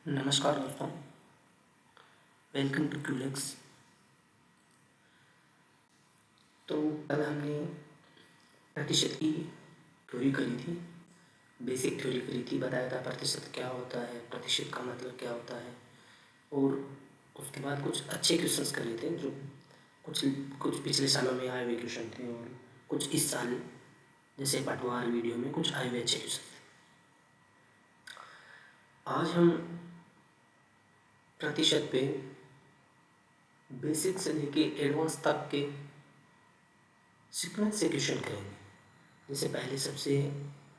नमस्कार दोस्तों, welcome to Culex. तो कल हमने प्रतिशत की थ्योरी करी थी, बेसिक थ्योरी करी थी, बताया था प्रतिशत क्या होता है, प्रतिशत का मतलब क्या होता है। और उसके बाद कुछ अच्छे क्वेश्चंस करे थे जो कुछ कुछ पिछले सालों में आए हुए क्वेश्चन थे और कुछ इस साल जैसे पटवार वीडियो में कुछ आए हुए अच्छे क्वेश्चन थे। आज हम प्रतिशत पे बेसिक से लेके एडवांस तक के सीक्वेंस से क्वेश्चन करेंगे। जैसे पहले सबसे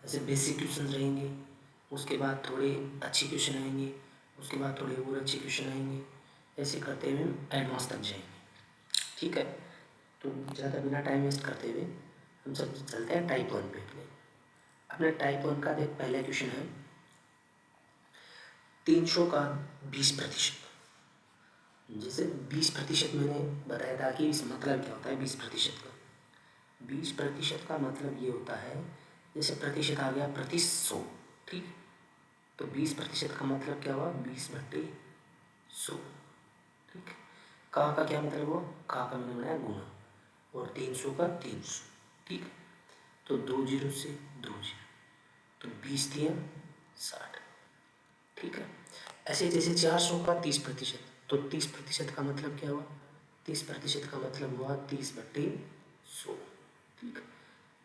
ऐसे बेसिक क्वेश्चन रहेंगे, उसके बाद थोड़े अच्छे क्वेश्चन आएंगे, उसके बाद थोड़े और अच्छे क्वेश्चन आएंगे, ऐसे करते हुए हम एडवांस तक जाएंगे। ठीक है, तो ज़्यादा बिना टाइम वेस्ट करते हुए हम सब चलते हैं टाइप 1 पे। अपने टाइप 1 का देख, पहला क्वेश्चन है 300 का 20%। जैसे 20% मैंने बताया था कि इस मतलब क्या होता है 20% का। 20% का मतलब ये होता है, जैसे प्रतिशत आ गया प्रति 100, ठीक। तो 20% का मतलब क्या हुआ, 20/100, ठीक। का क्या मतलब हुआ, का मैंने बनाया गुना, और 300 का 300, ठीक। तो 2 जीरो से 2 जीरो, तो 20 दिया 60, ठीक है। ऐसे जैसे 400 का 30%, तो 30% का मतलब क्या हुआ, 30% का मतलब हुआ 30/100, ठीक।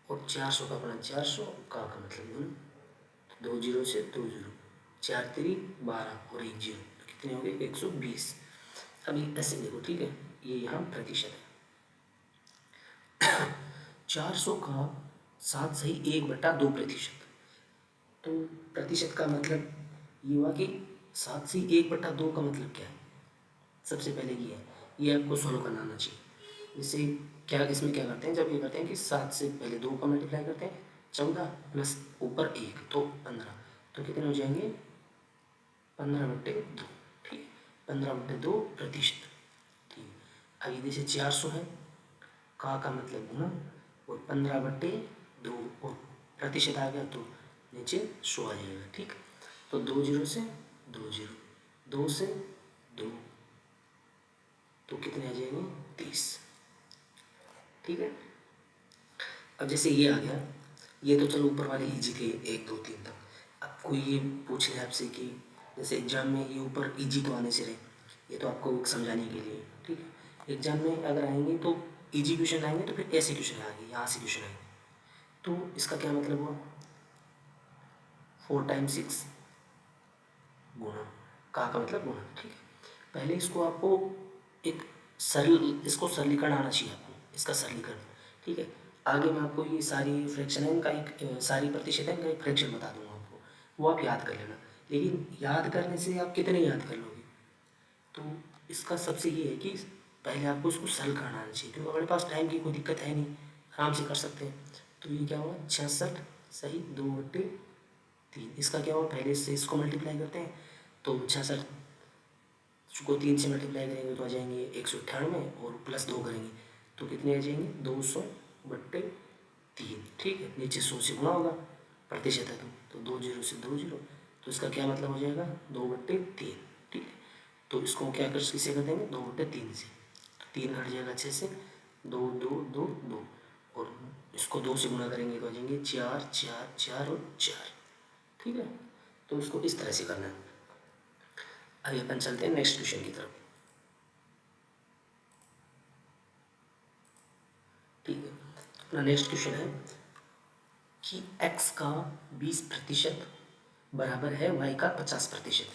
और 400 का अपना 400, का मतलब गुना, तो 2 जीरो से 2 जीरो, 4 3 12 और 1 जीरो, तो कितने हो गए 120। अभी ऐसे देखो, ठीक है, ये यहाँ प्रतिशत है। 400 का 7 सही 1/2%। तो प्रतिशत का मतलब ये हुआ कि 7 से 1/2 का मतलब क्या है, सबसे पहले ये आपको सॉल्व करना आना चाहिए। जैसे क्या इसमें क्या करते हैं, जब ये करते हैं कि 7 से पहले 2 का मल्टीप्लाई करते हैं, 14 प्लस ऊपर 1 तो 15, तो कितने हो जाएंगे 15/2, ठीक है, 15/2%, ठीक है। अब ये जैसे 400 है, का मतलब गुना, और 15/2 और प्रतिशत आ गया तो नीचे 100 आ जाएगा, ठीक। तो 2 जीरो से 2 जीरो, 2 से 2, तो कितने आ जाएंगे 30, ठीक है। अब जैसे ये आ गया, ये तो चलो ऊपर वाले इजी थे 1 2 3 तक। अब कोई ये पूछ ले आपसे कि जैसे एग्जाम में ये ऊपर इजी तो आने से रहे, ये तो आपको समझाने के लिए, ठीक है। एग्जाम में अगर आएंगे तो इजी क्वेश्चन आएंगे, तो फिर ऐसे क्वेश्चन आएंगे, यहाँ से क्वेश्चन आएंगे। तो इसका क्या मतलब हुआ, 4 टाइम्स 6 गुना, का मतलब गुना, ठीक है। पहले इसको आपको एक सरल, इसको सरलीकरण आना चाहिए आपको, इसका सरलीकरण, ठीक है। आगे मैं आपको ये सारी फ्रैक्शन है इनका एक, सारी प्रतिशत है इनका एक फ्रैक्शन बता दूंगा आपको, वो आप याद कर लेना। लेकिन याद करने से आप कितने याद कर लोगे, तो इसका सबसे ये है कि पहले आपको इसको सरल करना आना चाहिए, क्योंकि हमारे पास टाइम की कोई दिक्कत है नहीं, आराम से कर सकते हैं। तो ये क्या हुआ 66 सही 2/3, इसका क्या हुआ, पहले से इसको मल्टीप्लाई करते हैं, तो 66 को 3 से मल्टीप्लाई करेंगे तो आ जाएंगे 198, और प्लस 2 करेंगे तो कितने आ जाएंगे 200/3, ठीक है। नीचे 100 से गुणा होगा, प्रतिशत है तो 2 जीरो से 2 जीरो, तो इसका क्या मतलब हो जाएगा 2/3, ठीक है। तो इसको क्या कर किसे कर देंगे 2/3 से, तो 3 घट जाएगा 6 से, 2 2 2 2, और इसको 2 से गुणा करेंगे तो आ जाएंगे 4 4 4 और 4, ठीक है। तो इसको इस तरह से करना है। अभी अपन चलते हैं नेक्स्ट क्वेश्चन की तरफ, ठीक है। अपना नेक्स्ट क्वेश्चन है कि x का 20% बराबर है y का 50%।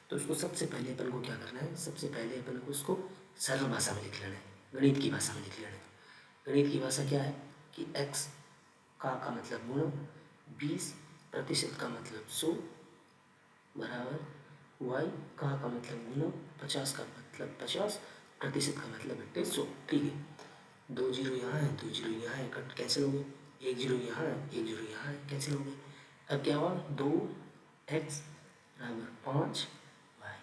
तो इसको सबसे पहले अपन को क्या करना है, सबसे पहले अपन को इसको सरल भाषा में लिख लेना है, गणित की भाषा में लिख लेना है। गणित की भाषा क्या है कि x का मतलब गुणा, 20% का मतलब 100 बराबर y का मतलब गुना, 50 का मतलब 50, प्रतिशत का मतलब 1/100, ठीक है। 2 जीरो यहाँ है, 2 जीरो यहाँ है, कट कैंसिल हो गए, 1 जीरो यहाँ है, 1 जीरो यहाँ है, कैंसिल हो गए। अब क्या हुआ 2x बराबर 5y,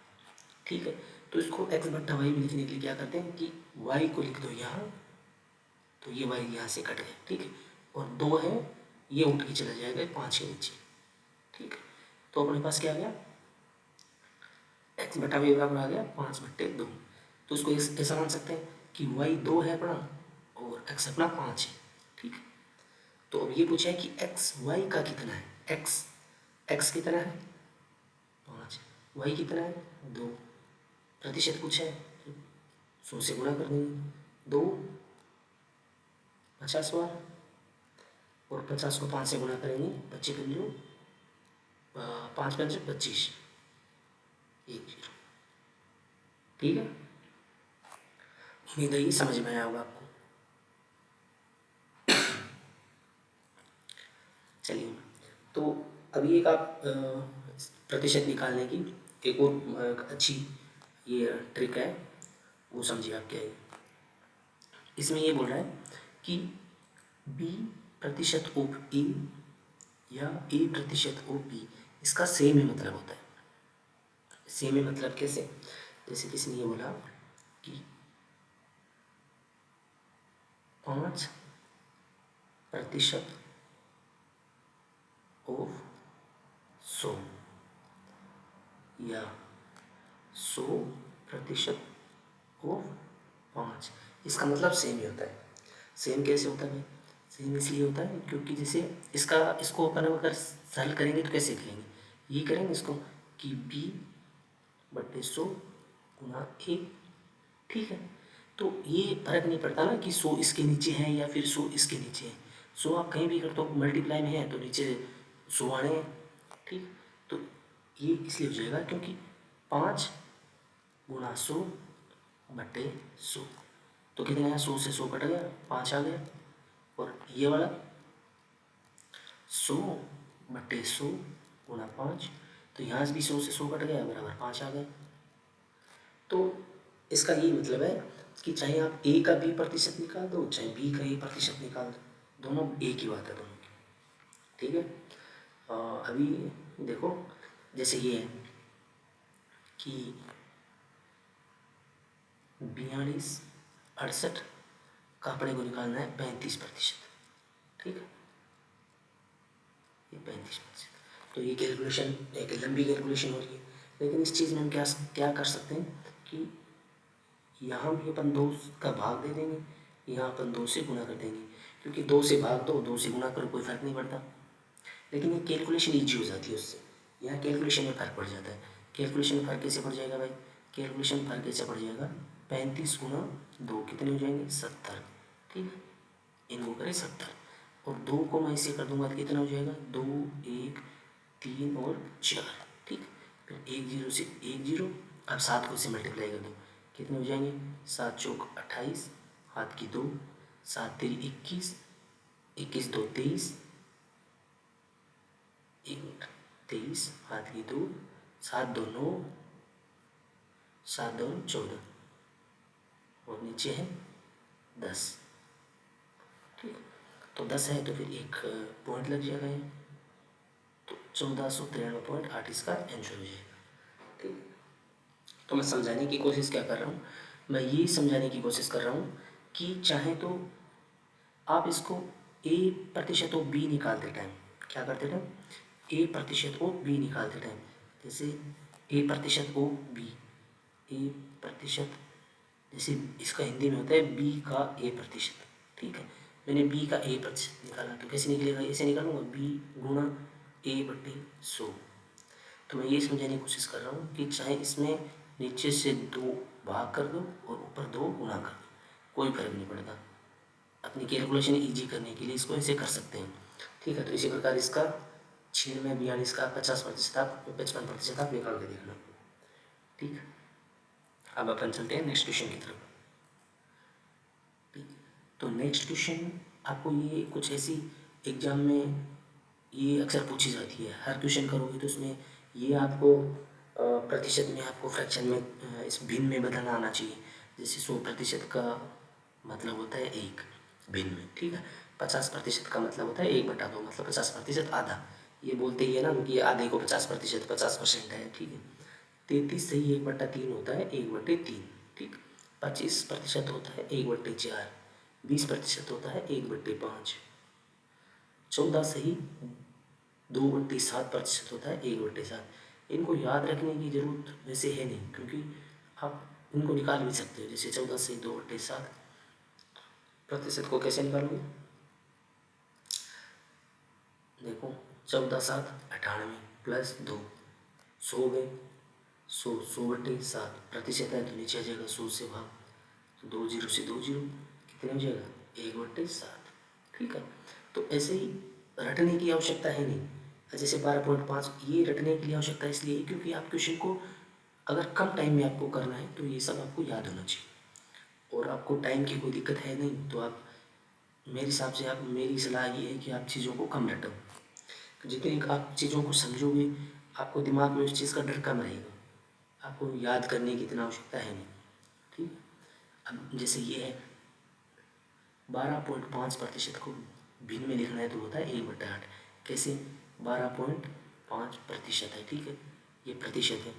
ठीक है। तो इसको x/y में लिखने के लिए क्या करते हैं कि y को लिख दो यहाँ, तो ये y यहाँ से कट गए, ठीक है। और 2 है, ये उठ के चला जाएगा 5 के नीचे, ठीक है। तो अपने पास क्या आ गया x बटा वाई बराबर आ गया 5/2। तो उसको ऐसा मान सकते हैं कि y 2 है अपना और x अपना 5 है। ठीक है, तो अब ये पूछा है कि x y का कितना है। x कितना है 5, y कितना है 2, प्रतिशत पूछा है 100 से गुणा कर देंगे 2 50 बार, और 50 को 5 से गुणा करेंगे 25 5 5 25 1 0। ठीक है, उम्मीद है ये समझ में आया होगा आपको। चलिए, तो अभी एक आप प्रतिशत निकालने की एक और अच्छी ये ट्रिक है, वो समझिए आप क्या है। इसमें ये बोल रहा है कि b% ऑफ a या a% ऑफ b, इसका सेम ही मतलब होता है। सेम ही मतलब कैसे, जैसे किसी ने ये बोला कि 5% ऑफ 100 या 100% ऑफ 5, इसका मतलब सेम ही होता है। सेम कैसे होता है भाई, सेम इसलिए होता है क्योंकि जैसे इसको अपन अगर सरल करेंगे तो कैसे लिखेंगे, ये करेंगे इसको कि b/100 गुना 1। ठीक है, तो ये फर्क नहीं पड़ता ना कि 100 इसके नीचे है या फिर 100 इसके नीचे है। 100 आप कहीं भी कर दो, मल्टीप्लाई में है तो नीचे 100 आने हैं। ठीक, तो ये इसलिए हो जाएगा क्योंकि 5 गुना 100/100, तो कितने आया 100 से 100 कट गया 5 आ गया, और ये वाला 100/100 गुना 5, तो यहाँ से भी 100 से 100 कट गया बराबर 5 आ गया। तो इसका ये मतलब है कि चाहे आप a का b% निकाल दो, चाहे b का a% निकाल दो, दोनों एक ही बात है दोनों की। ठीक है, अभी देखो जैसे ये है कि 42/68 का अपने को निकालना है 35%। ठीक है, ये 35%, तो ये कैलकुलेशन एक लंबी कैलकुलेशन हो रही है, लेकिन इस चीज़ में हम क्या क्या कर सकते हैं कि यहाँ भी अपन 2 का भाग दे देंगे, यहाँ अपन 2 से गुणा कर देंगे, क्योंकि 2 से भाग दो 2 से गुणा करो कोई फ़र्क नहीं पड़ता, लेकिन ये कैलकुलेशन ईजी हो जाती है उससे। यहाँ कैलकुलेशन में फ़र्क पड़ जाता है। कैलकुलेशन में फ़र्क कैसे पड़ जाएगा भाई, कैलकुलेशन में फ़र्क कैसे पड़ जाएगा, 35 गुना 2 कितने हो जाएंगे 70। ठीक है, इनको करें 70, और 2 को मैं इसे कर दूंगा तो कितना हो जाएगा 2 1 3 और 4। ठीक, फिर 1 0 से 1 0, अब 7 को इसे मल्टीप्लाई कर दो, कितने हो जाएंगे 7 चौक 28, हाथ की 2, 7 3 21, 21 2 23, 23 हाथ की 2, 7 2 9, 7 2 14, और नीचे है 10। ठीक, तो 10 है तो फिर एक पॉइंट लग जाएगा ये, तो 1493.8 इसका आंसर हो जाएगा। ठीक, तो मैं समझाने की कोशिश क्या कर रहा हूँ, मैं ये समझाने की कोशिश कर रहा हूँ कि चाहे तो आप इसको a% ऑफ b निकालते टाइम क्या करते टाइम, a% ऑफ b निकालते टाइम, जैसे a% ऑफ b, a%, जैसे इसका हिंदी में होता है b का a%। ठीक है, मैंने b का a% निकाला तो कैसे निकलेगा, ऐसे निकालूंगा b गुणा a/100। तो मैं ये समझाने की कोशिश कर रहा हूँ कि चाहे इसमें नीचे से 2 भाग कर दो और ऊपर 2 गुणा कर दो, कोई फर्क नहीं पड़ता। अपनी कैलकुलेशन इजी करने के लिए इसको ऐसे कर सकते हैं। ठीक है, तो इसी प्रकार इसका 96 42 का 50% आप 55% आप निकाल के देखना। ठीक, अब अपन चलते हैं नेक्स्ट क्वेश्चन की तरफ। ठीक, तो नेक्स्ट क्वेश्चन आपको ये कुछ ऐसी एग्जाम में ये अक्सर पूछी जाती है, हर क्वेश्चन करोगे तो उसमें ये आपको प्रतिशत में आपको फ्रैक्शन में इस भिन्न में बदलना आना चाहिए। जैसे 100% का मतलब होता है 1 भिन्न में। ठीक है, 50% का मतलब होता है 1/2, मतलब 50% आधा, ये बोलते ही है ना कि आधे को 50%, 50% है। ठीक है, 33 सही 1/3 होता है 1/3। ठीक, 25% होता है 1/4, 20% होता है 1/5, 14 सही 2/7% होता है 1/7, इनको याद रखने की ज़रूरत वैसे है नहीं, क्योंकि आप इनको निकाल भी सकते हो। जैसे 14 से 2/7 प्रतिशत को कैसे निकालोगे? देखो 14×7 98 प्लस 2 100 गए, 100/7 प्रतिशत है तो नीचे आ जाएगा 100 से भाग, तो 2 0 से 2 0 कितने हो जाएगा 1/7। ठीक है, तो ऐसे ही रटने की आवश्यकता है नहीं। जैसे 12.5 ये रटने के लिए आवश्यकता इसलिए है क्योंकि आप क्वेश्चन को अगर कम टाइम में आपको करना है तो ये सब आपको याद होना चाहिए। और आपको टाइम की कोई दिक्कत है नहीं तो आप, मेरे हिसाब से आप, मेरी सलाह ये है कि आप चीज़ों को कम रटो। जितनी आप चीज़ों को समझोगे आपको दिमाग में उस चीज़ का डर कम रहेगा, आपको याद करने की इतना आवश्यकता है नहीं। ठीक, अब जैसे ये है 12.5% को भिन्न में लिखना है तो होता है 1/8। कैसे? 12.5% है, ठीक है, ये प्रतिशत है।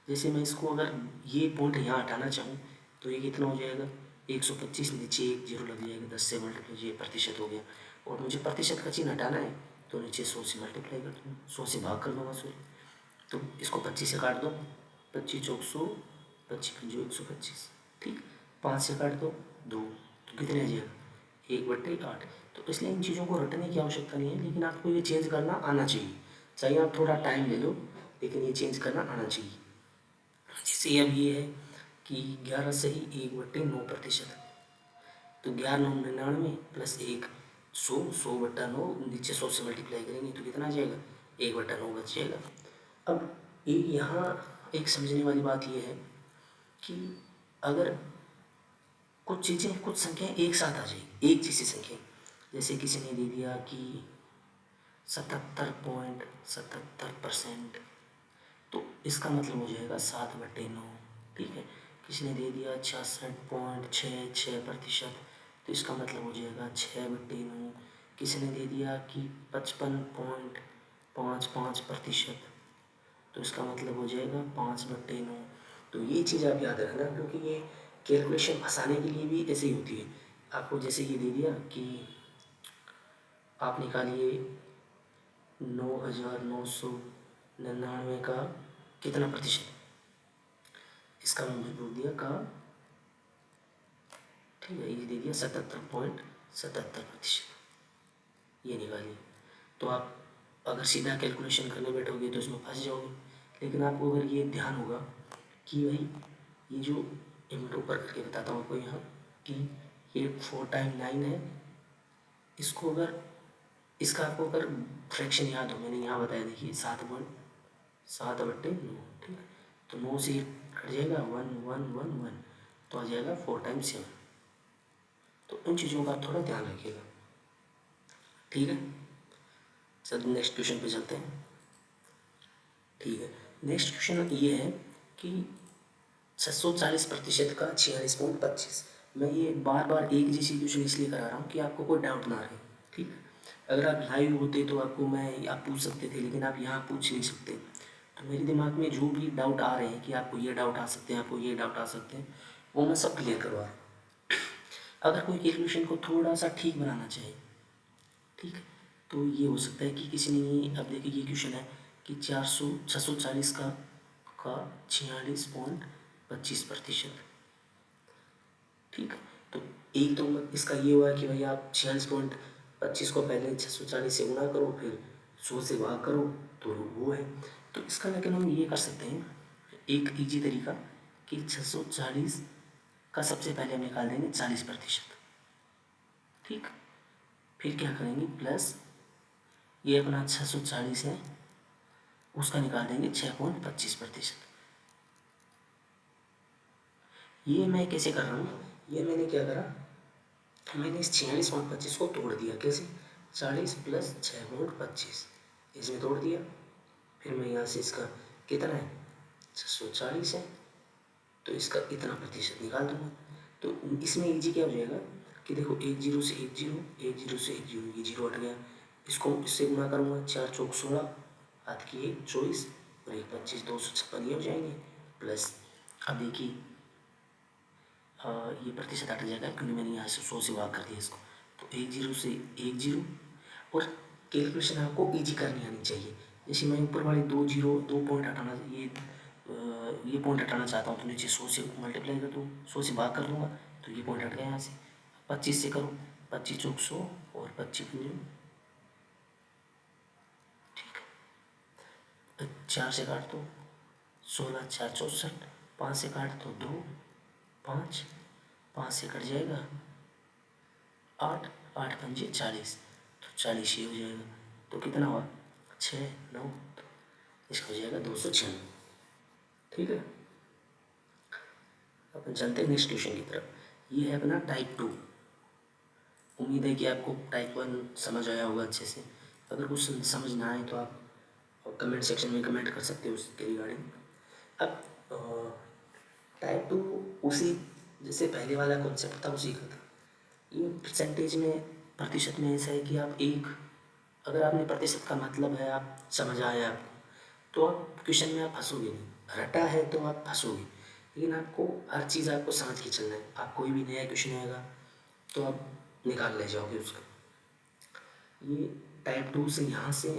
जैसे मैं इसको अगर ये पॉइंट यहाँ हटाना चाहूँ तो ये कितना हो जाएगा 125, नीचे 1 0 लग जाएगा, 10 से मल्टीप्लाई, ये प्रतिशत हो गया। और मुझे प्रतिशत का चिन्ह हटाना है तो नीचे 100 से मल्टीप्लाई कर दूँगा, 100 से भाग कर दूँगा, सॉरी। तो इसको 25 से काट दो, 25 चौक 100, 25 पंजो 125, ठीक। 5 से काट दो 2, तो कितने आ जाएगा 1/8। तो इसलिए इन चीज़ों को रटने की आवश्यकता नहीं है, लेकिन आपको ये चेंज करना आना चाहिए। चाहे आप थोड़ा टाइम ले लो, लेकिन ये चेंज करना आना चाहिए। जैसे अब ये है कि 11 सही 1/9%, तो 11×9 = 99 प्लस 1 100, 100/9, नीचे 100 से मल्टीप्लाई करेंगे तो कितना आ जाएगा 1/9 बच जाएगा। अब यहाँ एक समझने वाली बात यह है कि अगर कुछ चीज़ें, कुछ संख्याएं एक साथ आ जाए, एक जैसी संख्या, जैसे किसी ने दे दिया कि 77.77%, तो इसका मतलब हो जाएगा 7/9, ठीक है। किसी ने दे दिया 66.66%, तो इसका मतलब हो जाएगा 6/9। किसी ने दे दिया कि 55.55%, तो इसका मतलब हो जाएगा 5/9। तो ये चीज़ आप याद रखना, क्योंकि ये कैलकुलेशन फंसाने के लिए भी ऐसे ही होती है। आपको जैसे ये दे दिया कि आप निकालिए 9,999 का कितना प्रतिशत, इसका मैंने बोल दिया का, ठीक है, ये दे दिया 77.77%, ये निकालिए। तो आप अगर सीधा कैलकुलेशन करने बैठोगे तो इसमें फंस जाओगे। लेकिन आपको अगर ये ध्यान होगा कि भाई ये जो मैं ऊपर करके बताता हूँ आपको यहाँ कि ये 4 टाइम 9 है, इसको अगर, इसका आपको अगर फ्रैक्शन याद हो, मैंने यहाँ बताया, देखिए 7/9, ठीक है। तो 9 से कट जाएगा 1 1 1 1, तो आ जाएगा 4 टाइम 7। तो उन चीज़ों का थोड़ा ध्यान रखिएगा, ठीक है। चल नेक्स्ट क्वेश्चन पे चलते हैं, ठीक है। नेक्स्ट क्वेश्चन ये है कि 640% का 46.25। मैं ये बार बार एक जैसी क्वेश्चन इसलिए करा रहा हूँ कि आपको कोई डाउट ना रहे, ठीक है। अगर आप लाइव होते तो आपको मैं, आप पूछ सकते थे, लेकिन आप यहाँ पूछ नहीं सकते। तो मेरे दिमाग में जो भी डाउट आ रहे हैं कि आपको ये डाउट आ सकते हैं, आपको ये डाउट आ सकते हैं, वो मैं सब क्लियर करवा रहा हूँ। अगर कोई कैलकुलेशन को थोड़ा सा ठीक बनाना चाहे, ठीक है, तो ये हो सकता है कि किसी ने, अब देखिए ये क्वेश्चन है कि 640 का 46.25%, ठीक है। तो एक तो इसका ये हुआ कि भाई आप 46.25 को पहले 640 से गुणा करो, फिर 100 से भाग करो, तो वो है। तो इसका लेकिन हम ये कर सकते हैं एक इजी तरीका कि 640 का सबसे पहले हम निकाल देंगे 40%, ठीक। फिर क्या करेंगे, प्लस ये अपना 640 है, उसका निकाल देंगे 6.25%। ये मैं कैसे कर रहा हूँ, ये मैंने क्या करा, मैंने इस 46.25 को तोड़ दिया। कैसे? 40 प्लस 6.25 इसमें तोड़ दिया। फिर मैं यहाँ से इसका कितना है 640 है, तो इसका इतना प्रतिशत निकाल दूंगा। तो इसमें इजी क्या हो जाएगा कि देखो 1 0 से 1 0, 1 0 से 1 0, ये 0 हट गया। इसको इससे गुणा करूँगा, 4 चौक 16, हाथ की 1 24 और 1 25, 256 ये हो जाएंगे। प्लस अब देखिए ये प्रतिशत हट जाएगा क्योंकि मैंने यहाँ से 100 से भाग कर दिया इसको। तो 1 0 से 1 0, और कैलकुलेशन आपको इजी करनी आनी चाहिए। जैसे मैं ऊपर वाले 2 जीरो 2 पॉइंट हटाना, ये पॉइंट हटाना चाहता हूँ तो नीचे 100 से मल्टीप्लाई कर दूँ, 100 से भाग कर दूँगा तो ये पॉइंट हट गया यहाँ से। 25 से करो, 25 चौक 100 और 25 पंजे, ठीक है। 4 से काट दो, 16 4 64, 5 से काट दो 2 5, 5 से कट जाएगा 8, 8 पंजे 40, तो 40 ये हो जाएगा। तो कितना हुआ 6 9, इसका हो जाएगा 296, ठीक है। अपन चलते हैं नेक्स्ट क्वेश्चन की तरफ। ये है अपना टाइप 2। उम्मीद है कि आपको टाइप 1 समझ आया होगा अच्छे से। अगर कुछ समझ ना आए तो आप कमेंट सेक्शन में कमेंट कर सकते हो उसके रिगार्डिंग। अब टाइप 2 उसी जैसे पहले वाला कॉन्सेप्ट था उसी का था। ये परसेंटेज में, प्रतिशत में ऐसा है कि आप एक, अगर आपने प्रतिशत का मतलब है आप समझ आया आपको, तो आप क्वेश्चन में आप फंसोगे नहीं। रटा है तो आप फंसोगे, लेकिन आपको हर चीज़ आपको समझ के चलना है। आप कोई भी नया क्वेश्चन आएगा तो आप निकाल ले जाओगे उसका। ये टाइप 2 से यहाँ से,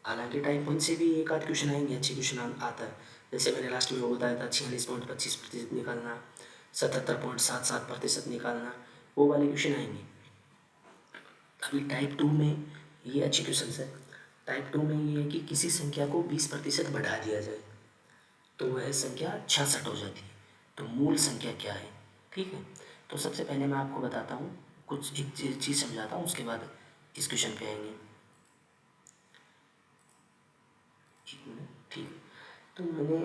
हालांकि टाइप 1 से भी एक आध क्वेश्चन आएंगे, अच्छे क्वेश्चन आता है। जैसे मैंने लास्ट में वो बताया था 46.25% निकालना, 77.77% निकालना, वो वाले क्वेश्चन आएंगे। अभी टाइप 2 में ये अच्छी क्वेश्चन है। टाइप 2 में ये है कि किसी संख्या को 20% बढ़ा दिया जाए तो वह संख्या 66 हो जाती है। तो मूल संख्या क्या है, ठीक है। तो सबसे पहले मैं आपको बताता हूँ, कुछ एक चीज़ समझाता हूँ, उसके बाद इस क्वेश्चन पे आएंगे। एक मिनट, ठीक है। तो मैंने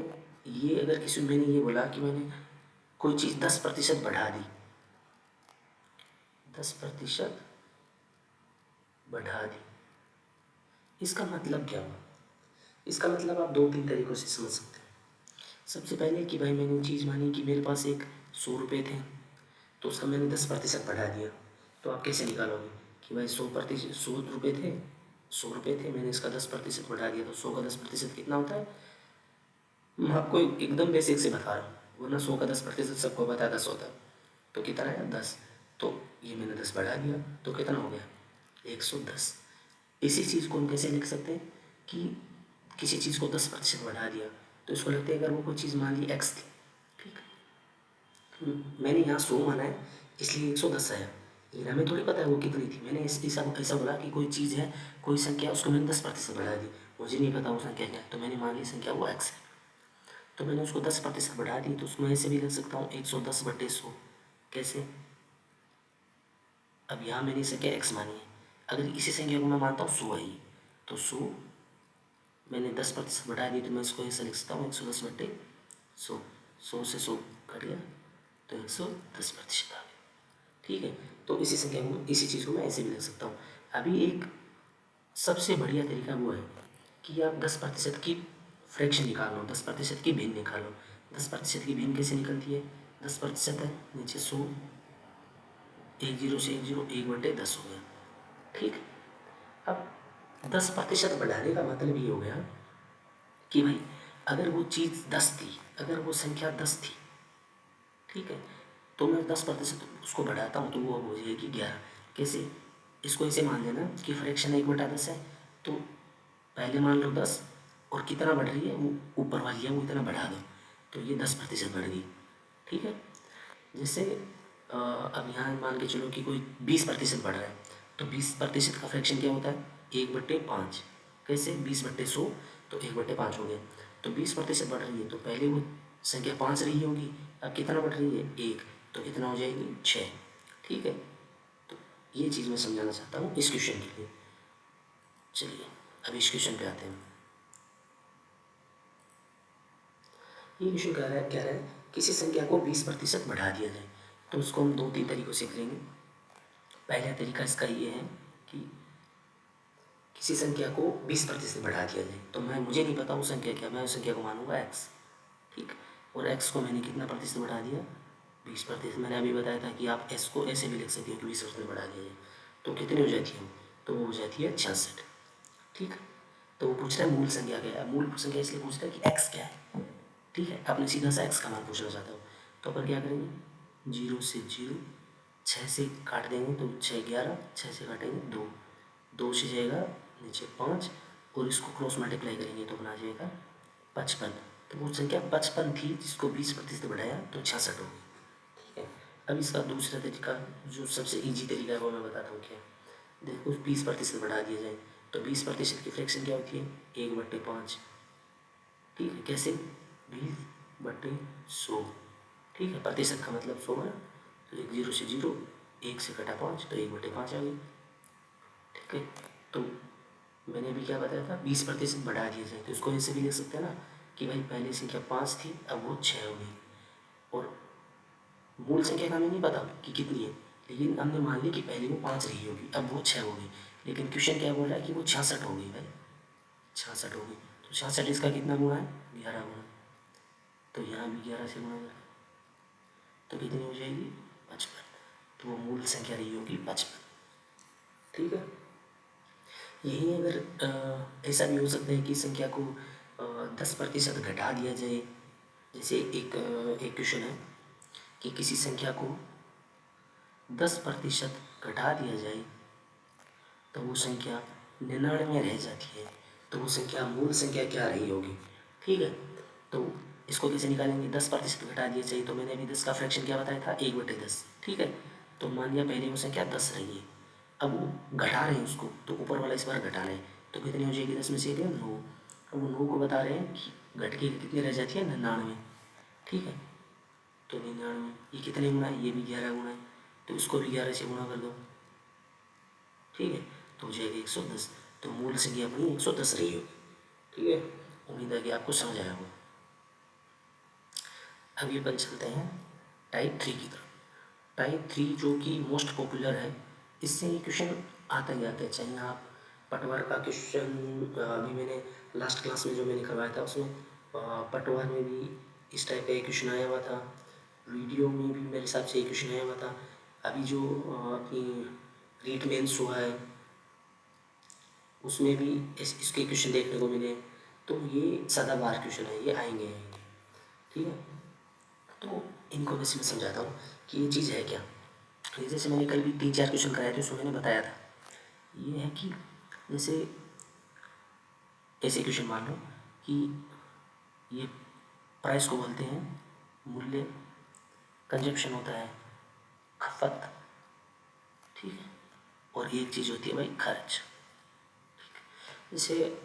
ये बोला कि मैंने कोई चीज़ 10% बढ़ा दी, 10% बढ़ा दी, इसका मतलब क्या हुआ? इसका मतलब आप 2-3 तरीक़ों से समझ सकते हैं। सबसे पहले कि भाई मैंने चीज़ मानी कि मेरे पास एक 100 रुपये थे, तो उसका मैंने 10% बढ़ा दिया। तो आप कैसे निकालोगे कि भाई 100 रुपये थे, 100 रुपये थे, मैंने इसका 10% बढ़ा दिया, तो 100 का 10% कितना होता है? मैं आपको एकदम बेसिक से बता रहा हूँ, वरना 100 का 10% सबको पता है 10 होता है। तो कितना है 10, तो ये मैंने 10 बढ़ा दिया तो कितना हो गया 110। इसी चीज़ को हम कैसे लिख सकते हैं कि किसी चीज़ को 10% बढ़ा दिया तो इसको लगता है अगर वो कोई चीज़ मान ली x थी, ठीक, मैंने यहाँ 100 माना है इसलिए 110 आया, लेकिन हमें थोड़ी पता है वो कितनी थी। मैंने ऐसा बोला कि कोई चीज़ है, कोई संख्या, उसको मैंने 10% बढ़ा दी, मुझे नहीं पता वो संख्या क्या है, तो मैंने मान ली संख्या वो x है, तो मैंने उसको 10% बढ़ा दी। तो उसमें ऐसे भी लिख सकता हूँ 110/100। कैसे? अब यहाँ मैंने संख्या x मानी है, अगर इसी संख्या को मैं मानता हूँ 100 है ये, तो 100 मैंने 10% बढ़ा दी, तो मैं इसको ऐसे लिख सकता हूँ 110/100। 100 से 100 कट गया तो 110% आ गया, ठीक है। तो इसी संख्या को, इसी चीज़ को मैं ऐसे भी लिख सकता हूँ। अभी एक सबसे बढ़िया तरीका वो है कि आप 10% की फ्रैक्शन निकालो, 10% की भिन्न निकालो। 10% की भिन्न कैसे निकलती है? 10% है, नीचे 100, 1 0 से 1 0, 1/10 हो गया, ठीक। अब 10% बढ़ाने का मतलब ये हो गया कि भाई अगर वो चीज़ 10 थी, अगर वो संख्या 10 थी, ठीक है, तो मैं 10% उसको बढ़ाता हूँ तो वो अब हो जाएगी 11। कैसे? इसको ऐसे मान लेना कि फ्रैक्शन 1/10 है, तो पहले मान लो 10 और कितना बढ़ रही है, वो ऊपर वाली है वो इतना बढ़ा दो, तो ये 10% बढ़ गई, ठीक है। जैसे अब यहाँ मान के चलो कि कोई 20% बढ़ रहा है, तो 20% का फ्रैक्शन क्या होता है? 1/5। कैसे? 20/100, तो 1/5 हो गया। तो 20% बढ़ रही है तो पहले वो संख्या 5 रही होगी, अब कितना बढ़ रही है 1, तो कितना हो जाएगी 6, ठीक है। तो ये चीज़ मैं समझाना चाहता हूँ इस क्वेश्चन के लिए। चलिए अब इस क्वेश्चन पे आते हैं। ये क्वेश्चन कह रहा है किसी संख्या को 20% बढ़ा दिया जाए, तो उसको हम 2-3 तरीक़ों से करेंगे। पहला तरीका इसका ये है कि किसी संख्या को 20% बढ़ा दिया जाए, तो मुझे नहीं पता वो संख्या क्या, मैं उस संख्या को मानूंगा x, ठीक। और x को मैंने कितना प्रतिशत बढ़ा दिया? 20%। मैंने अभी बताया था कि आप s को ऐसे भी लिख सकते हो कि 20% बढ़ा दिया जाए, तो कितनी हो जाती है? तो वो हो जाती है 66, ठीक। तो वो पूछ रहा है मूल संख्या क्या है। मूल संख्या इसलिए पूछ रहा है कि x क्या है, ठीक है। आपने सीधा सा x का मान पूछना चाहता हो, तो अपन क्या करेंगे, 0 से 0, 6 से काट देंगे तो 6 11, 6 से काटेंगे 2, 2 से जाएगा नीचे 5 और इसको क्रॉस मल्टीप्लाई करेंगे तो बना जाएगा 55। तो वो संख्या 55 थी जिसको 20% बढ़ाया तो 66 हो गई। ठीक है, अब इसका दूसरा तरीका जो सबसे इजी तरीका है वो मैं बताता हूँ क्या। देखो 20% बढ़ा दिया जाए तो 20% की फ्रैक्शन क्या होती है 1/5। ठीक है, कैसे 20/100। ठीक है, प्रतिशत का मतलब 100 है तो एक 0 से 0, 1 से कटा 5 तो 1/5 आ गई। ठीक है, तो मैंने अभी क्या बताया था 20% बढ़ा दिया जाए तो इसको ऐसे भी लिख सकते हैं ना कि भाई पहले संख्या 5 थी अब वो 6 हो गई, और मूल संख्या का हमें नहीं पता कि कितनी है, लेकिन हमने मान ली कि पहले वो 5 रही होगी अब वो 6 हो गई, लेकिन क्वेश्चन क्या बोल रहा है कि वो 66 हो गई भाई, 66 हो गई। तो 66 इसका कितना गुणा है 11 गुणा, तो यहाँ भी 11 से गुणा करें तो कितनी हो जाएगी 55। तो वो मूल संख्या रही होगी 55। ठीक है, यही अगर ऐसा भी हो सकता है कि संख्या को 10% घटा दिया जाए। जैसे एक क्वेश्चन है कि किसी संख्या को 10% घटा दिया जाए तो वो संख्या 99 रह जाती है, तो वो संख्या मूल संख्या क्या रही होगी। ठीक है, तो इसको कैसे निकालेंगे 10% घटा दिया जाए तो मैंने अभी 10 का फ्रैक्शन क्या बताया था 1/10। ठीक है, तो मान लिया पहले वो संख्या 10 रही है, अब वो घटा रहे हैं उसको तो ऊपर वाला इस बार घटा रहे हैं तो कितनी हो जाएगी 10 में से 9। अब वो 9 को बता रहे हैं कि घट के कितनी रह जाती है 99। ठीक है, तो 99 ये कितने गुना है ये भी 11 गुना है, तो इसको भी 11 से गुणा कर दो। ठीक है, तो हो जाएगा 110। तो मूल संख्या अपनी 110 रही होगी। ठीक है, उम्मीद है कि आपको समझ आया होगा। अभी अपन चलते हैं टाइप 3 की तरफ। टाइप 3 जो कि मोस्ट पॉपुलर है, इससे ये क्वेश्चन आता ही आता है, चाहे आप पटवार का क्वेश्चन अभी मैंने लास्ट क्लास में जो मैंने करवाया था उसमें पटवार में भी इस टाइप का एक क्वेश्चन आया हुआ था, वीडियो में भी मेरे हिसाब से एक क्वेश्चन आया हुआ था, अभी जो अपनी रीट मेंस हुआ है उसमें भी इसके क्वेश्चन देखने को मिले। तो ये सदाबहार क्वेश्चन है, ये आएंगे। ठीक है, तो इनको वैसे मैं समझाता हूँ कि ये चीज़ है क्या। तो जैसे मैंने कल भी 3-4 क्वेश्चन कराए थे उसमें मैंने बताया था, ये है कि जैसे ऐसे क्वेश्चन मान लो कि ये प्राइस को बोलते हैं मूल्य, कंजप्शन होता है खपत। ठीक है, और एक चीज़ होती है भाई खर्च। जैसे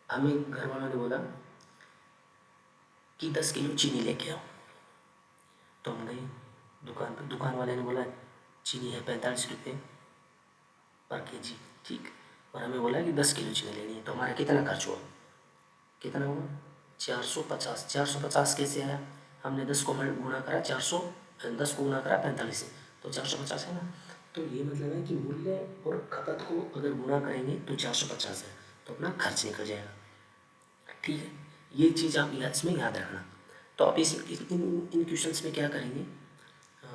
हमें घर वालों ने बोला कि 10 किलो चीनी लेके आओ, तो हम गए दुकान पर, दुकान वाले ने बोला चीनी है 45 रुपये पर केजी। ठीक, और हमें बोला कि 10 किलो चीनी लेनी है, तो हमारा कितना खर्च हुआ, कितना हुआ 450। 450 कैसे आया, हमने 10 को गुणा करा 400, 10 को गुणा करा 45 से तो 450 है ना। तो ये मतलब है कि मूल्य और खपत को अगर गुणा करेंगे तो 450 है, तो अपना खर्च निकल जाएगा। ठीक है, ये चीज़ आप इसमें याद रखना। तो आप इन क्वेश्चंस में क्या करेंगे,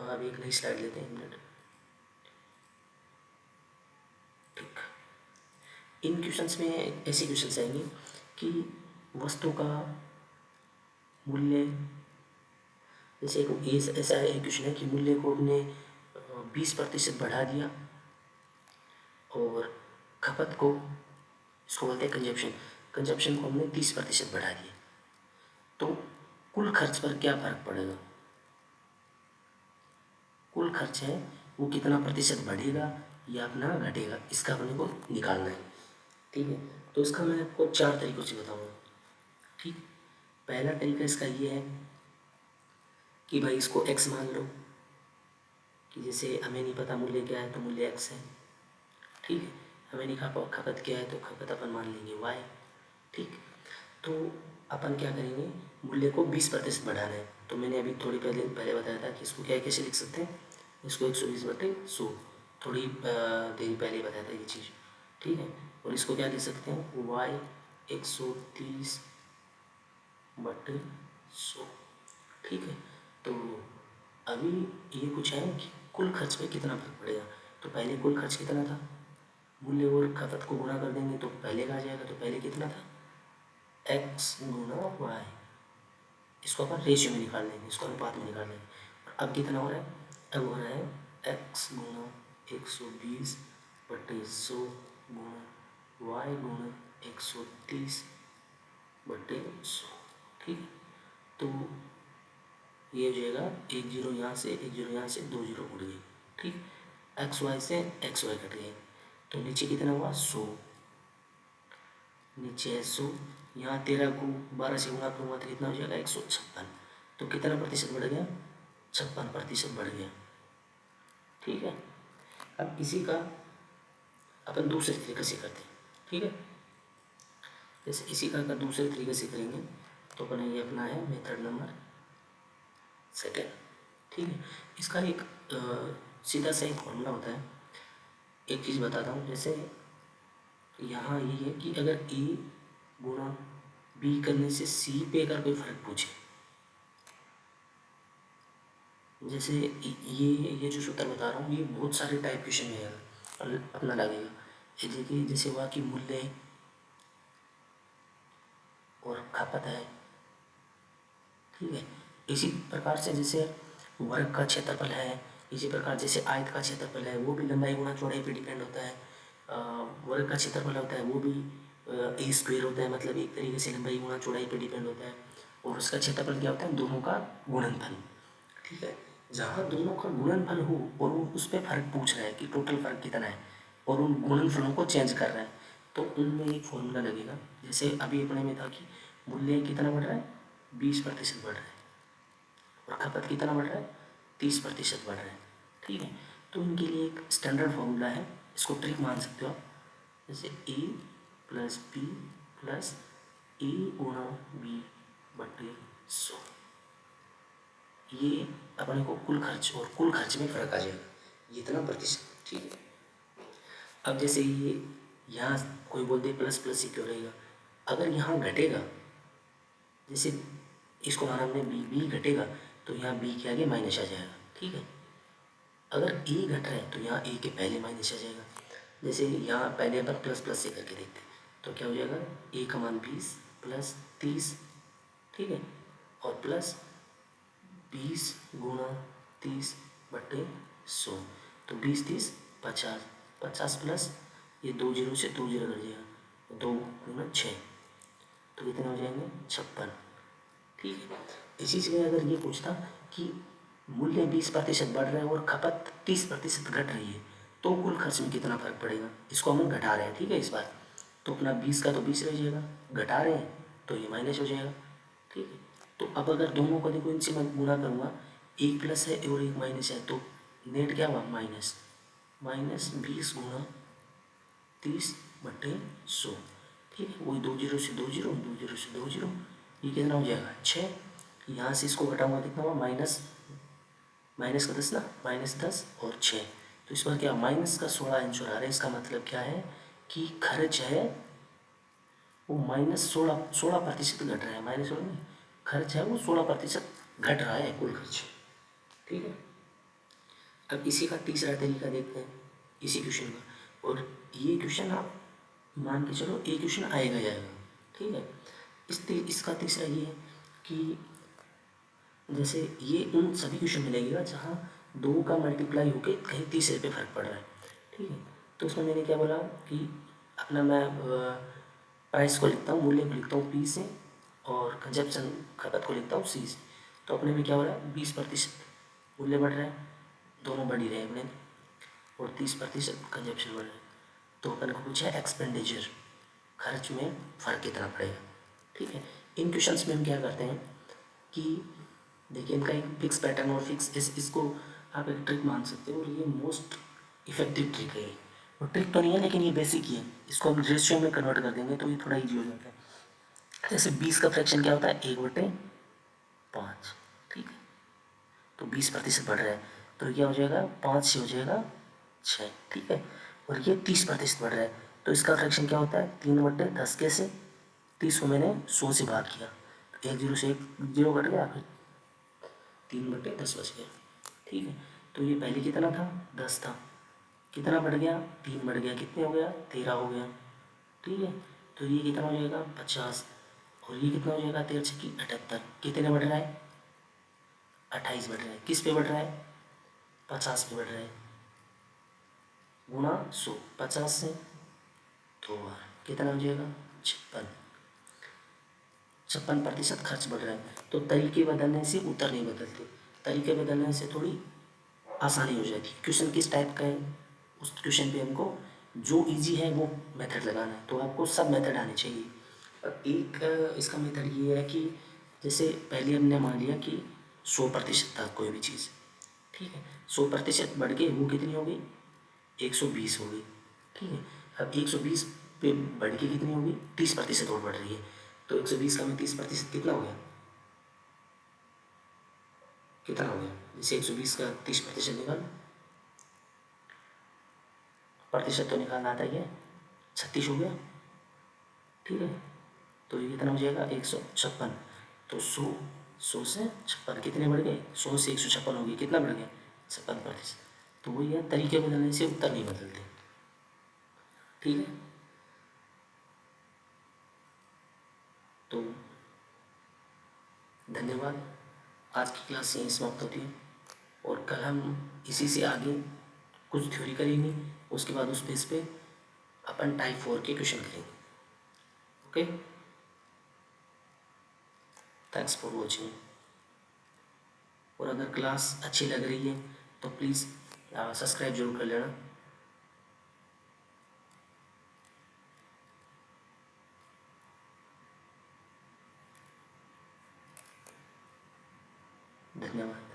अब एक नई स्लाइड लेते हैं, एक मिनट। ठीक, इन क्वेश्चंस में ऐसे क्वेश्चंस आएंगे कि वस्तु का मूल्य, जैसे एक ऐसा एक क्वेश्चन है कि मूल्य को हमने 20% बढ़ा दिया और खपत को, इसको बोलते हैं कंजप्शन, कंजप्शन को हमने 30% बढ़ा दिया, तो कुल खर्च पर क्या फर्क पड़ेगा, कुल खर्च है वो कितना प्रतिशत बढ़ेगा या अपना घटेगा, इसका अपने को निकालना है। ठीक है, तो इसका मैं आपको 4 तरीकों से बताऊंगा। ठीक, पहला तरीका इसका ये है कि भाई इसको x मान लो, कि जैसे हमें नहीं पता मूल्य क्या है तो मूल्य x है। ठीक है, हमें नहीं खपत क्या है तो खपत अपन मान लेंगे y। ठीक, तो अपन क्या करेंगे, मूल्य को 20% बढ़ाना है, तो मैंने अभी थोड़ी पहले बताया था कि इसको क्या कैसे लिख सकते हैं, इसको 120/100, थोड़ी देर पहले बताया था ये चीज़। ठीक है, और इसको क्या लिख सकते हैं y 130/100। ठीक है, तो अभी ये कुछ है कि कुल खर्च पे कितना फर्क पड़ेगा, तो पहले कुल खर्च कितना था, मूल्य और खपत को गुणा कर देंगे तो पहले का आ जाएगा, तो पहले कितना था x गुणा वाई, इसको अपन रेशियो में निकाल लेंगे, इसको अनुपात में निकाल लेंगे। अब कितना हो रहा है, अब हो रहा है x गुणा 120/100 गुणा y गुणा 130/100, ठीक है। तो ये हो जाएगा, एक जीरो यहाँ से, एक जीरो यहाँ से, दो जीरो उड़ गई, ठीक। एक्स वाई से एक्स वाई कट गए, तो नीचे कितना हुआ 100, नीचे है 100, यहाँ 13 को 12 से गुणा करूँगा तो कितना हो जाएगा 156। तो कितना प्रतिशत बढ़ गया, 56% बढ़ गया, ठीक है। अब इसी का अपन दूसरे तरीके से करते हैं, ठीक है। जैसे इसी का अगर दूसरे तरीके से करेंगे तो अपन ये अपना है मेथड नंबर सेकेंड, ठीक है। इसका एक सीधा सा एक फॉर्मूला होता है। एक चीज़ बताता हूँ, जैसे यहाँ ये है कि अगर ए गुणा बी करने से सी पे अगर कोई फर्क पूछे, जैसे ये जो सूत्र बता रहा हूँ ये बहुत सारे टाइप क्वेश्चन में है अपना लगेगा। ये देखिए, जैसे हुआ कि मूल्य और खपत है, ठीक है। इसी प्रकार से जैसे वर्ग का क्षेत्रफल है, इसी प्रकार जैसे आयत का क्षेत्रफल है वो भी लंबाई गुणा चौड़ाई पे डिपेंड होता है। वर्ग का क्षेत्रफल होता है वो भी ए स्क्वायर होता है, मतलब एक तरीके से लंबाई गुणा चौड़ाई पे डिपेंड होता है। और उसका क्षेत्रफल क्या होता है, दोनों का गुणनफल, ठीक है। जहाँ दोनों का गुणनफल हो और वो उस पर फर्क पूछ रहा है कि टोटल फर्क कितना है और उन गुणनफलों को चेंज कर रहा है, तो उनमें एक फॉर्मूला लगेगा। जैसे अभी अपने में था कि मूल्य कितना बढ़ रहा है, 20% बढ़ रहा है, और खपत कितना बढ़ रहा है, 30% बढ़ रहा है, ठीक है। तो इनके लिए एक स्टैंडर्ड फॉर्मूला है, इसको ट्रिक मान सकते हो आप। जैसे ए प्लस बी प्लस ए गुणा बी बटे 100, ये अपने को कुल खर्च और कुल खर्च में फर्क आ जाएगा, ये इतना प्रतिशत, ठीक है। अब जैसे ये यहाँ कोई बोल दे प्लस प्लस ही क्यों रहेगा, अगर यहाँ घटेगा, जैसे इसको माना हमने बी घटेगा तो यहाँ बी के आगे माइनस आ जाएगा, ठीक है। अगर ए घट रहा है तो यहाँ ए के पहले माइनस आ जाएगा। जैसे यहाँ पहले अपन प्लस प्लस से करके देखते हैं तो क्या हो जाएगा, ए का मान 20 प्लस 30, ठीक है, और प्लस 20 गुणा 30 बटे 100, तो 20 30 50, 50 प्लस ये दो जीरो से दो जीरो कट जाएगा, 2 गुना 6, तो कितने हो जाएंगे 56, ठीक है। इसी से अगर ये पूछता कि मूल्य 20% बढ़ रहा है और खपत 30% घट रही है तो कुल खर्च में कितना फर्क पड़ेगा, इसको हम घटा रहे हैं, ठीक है। इस बार तो अपना 20 का तो 20 रह जाएगा, घटा रहे हैं तो ये माइनस हो जाएगा, ठीक है। तो अब अगर दोनों को देखो, इनसे मैं गुणा करूँगा, एक प्लस है और एक माइनस है, तो नेट क्या हुआ माइनस, माइनस 20 गुणा 30 बटे 100, ठीक है। वही दो जीरो से दो जीरो, दो जीरो से दो जीरो, ये कितना हो जाएगा 6, यहाँ से इसको घटाऊंगा कितना हुआ माइनस, माइनस का 10 ना, माइनस 10 और 6, तो इस बार क्या माइनस का 16 आंसर आ रहा है। इसका मतलब क्या है कि खर्च है वो माइनस 16% घट रहा है, माइनस 16 नहीं, खर्च है वो 16% घट रहा है कुल खर्च, ठीक है। अब इसी का तीसरा तरीका देखते हैं इसी क्वेश्चन का, और ये क्वेश्चन आप मान के चलो ये क्वेश्चन आएगा जाएगा, ठीक है। इसका तीसरा ये है कि जैसे ये उन सभी क्वेश्चन में लगेगा जहाँ दो का मल्टीप्लाई होके कहीं तीसरे पे फर्क पड़ रहा है, ठीक है। तो उसमें मैंने क्या बोला कि अपना मैं प्राइस को लिखता हूँ, मूल्य को लिखता हूँ पी से, और कंजप्शन खपत को लिखता हूँ सी से। तो अपने में क्या हो रहा है 20% मूल्य बढ़ रहा है, दोनों बढ़ ही रहे हैं अपने, और 30% कंजप्शन बढ़ रहा है। तो अपन को पूछा है एक्सपेंडिचर, खर्च में फ़र्क कितना पड़ेगा, ठीक है। इन क्वेश्चंस में हम क्या करते हैं कि देखिए इनका एक फिक्स पैटर्न और फिक्स इसको आप एक ट्रिक मान सकते हो, और ये मोस्ट इफेक्टिव ट्रिक है। और ट्रिक तो नहीं है लेकिन ये बेसिक ही है, इसको हम रेशियो में कन्वर्ट कर देंगे तो ये थोड़ा ईजी हो जाता है। जैसे 20 का फ्रैक्शन क्या होता है 1/5, ठीक है। तो 20% बढ़ रहा है तो क्या हो जाएगा 5 से हो जाएगा 6, ठीक है। और ये 30% बढ़ रहा है तो इसका फ्रैक्शन क्या होता है 3/10, कैसे 30 को मैंने 100 से भाग किया तो एक जीरो से एक जीरो कट गया, फिर 3/10 बच गया, ठीक है। तो ये पहले कितना था 10 था, कितना बढ़ गया 3 बढ़ गया, कितने हो गया 13 हो गया, ठीक है। तो ये कितना हो जाएगा 50, और ये कितना हो जाएगा 13 छक्की 78, कितने बढ़ रहा है 28 बढ़ रहा है, किस पे बढ़ रहा है 50 पे बढ़ रहा है, गुणा 100, 50 से 2 बार कितना हो जाएगा 56% खर्च बढ़ रहा है। तो तरीके बदलने से उत्तर नहीं बदलते, तरीके बदलने से थोड़ी आसानी हो जाती है। क्वेश्चन किस टाइप का है, उस क्वेश्चन पे हमको जो इजी है वो मेथड लगाना है। तो आपको सब मेथड आने चाहिए। और एक इसका मेथड ये है कि जैसे पहले हमने मान लिया कि 100% था कोई भी चीज़, ठीक है, 100% बढ़ के वो कितनी हो गई, 120 हो गई, ठीक है। अब 120 पे बढ़ के कितनी होगी, 30% और बढ़ रही है। तो 120 का में 30% कितना हो गया, कितना हो गया, जैसे 120 का 30% निकाल, प्रतिशत तो निकालना आता ही है, 36 हो गया, ठीक है। तो ये कितना हो जाएगा, 156। तो 100 से 56 कितने बढ़ गए, 100 से 156 हो गए, कितना बढ़ गया, 56%। तो वही है, तरीके बदलने से उत्तर नहीं बदलते, ठीक है। तो धन्यवाद, आज की क्लास यहीं समाप्त होती है और कल हम इसी से आगे कुछ थ्योरी करेंगे, उसके बाद उस बेस पे अपन टाइप 4 के क्वेश्चन करेंगे। Okay, thanks for watching. और अगर क्लास अच्छी लग रही है तो प्लीज़ सब्सक्राइब जरूर कर लेना। धन्यवाद।